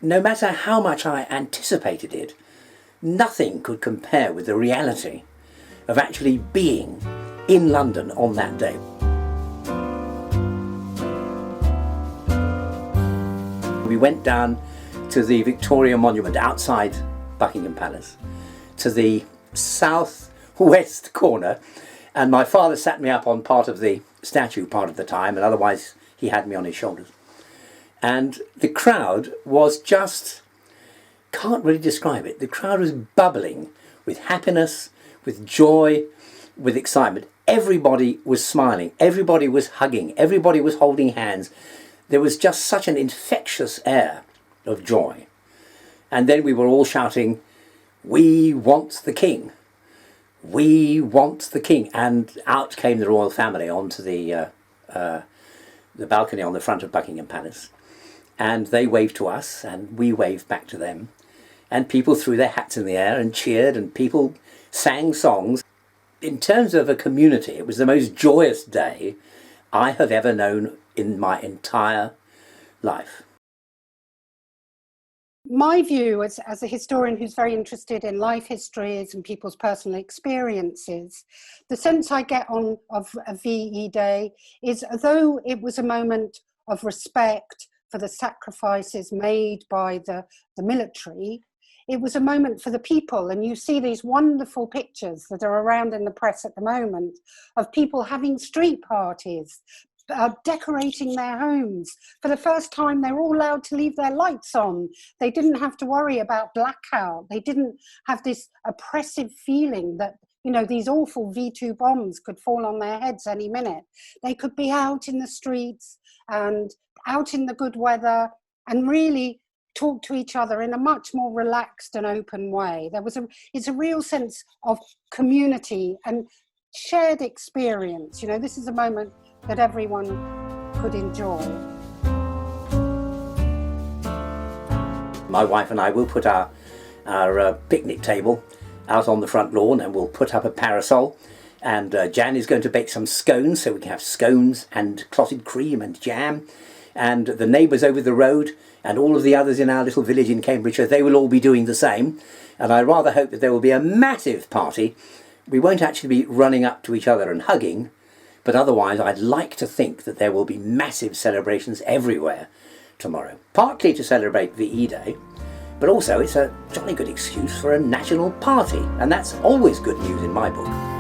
no matter how much I anticipated it, nothing could compare with the reality of actually being in London on that day. We went down to the Victoria Monument outside Buckingham Palace, to the south-west corner, and my father sat me up on part of the statue part of the time, and otherwise he had me on his shoulders. And the crowd was just, can't really describe it, the crowd was bubbling with happiness, with joy, with excitement. Everybody was smiling, everybody was hugging, everybody was holding hands. There was just such an infectious air of joy. And then we were all shouting, "We want the King! We want the King!" And out came the royal family onto the balcony on the front of Buckingham Palace. And they waved to us, and we waved back to them. And people threw their hats in the air and cheered, and people sang songs. In terms of a community, it was the most joyous day I have ever known in my entire life. My view as a historian who's very interested in life histories and people's personal experiences, the sense I get of a VE Day is, although it was a moment of respect for the sacrifices made by the military, it was a moment for the people. And you see these wonderful pictures that are around in the press at the moment of people having street parties, decorating their homes. For the first time, they were all allowed to leave their lights on. They didn't have to worry about blackout. They didn't have this oppressive feeling that, you know, these awful V2 bombs could fall on their heads any minute. They could be out in the streets and out in the good weather and really talk to each other in a much more relaxed and open way. It's a real sense of community and shared experience. You know, this is a moment that everyone could enjoy. My wife and I will put our picnic table out on the front lawn, and we'll put up a parasol, and Jan is going to bake some scones, so we can have scones and clotted cream and jam, and the neighbours over the road and all of the others in our little village in Cambridgeshire, they will all be doing the same. And I rather hope that there will be a massive party. We won't actually be running up to each other and hugging, but otherwise I'd like to think that there will be massive celebrations everywhere tomorrow. Partly to celebrate VE Day, but also it's a jolly good excuse for a national party, and that's always good news in my book.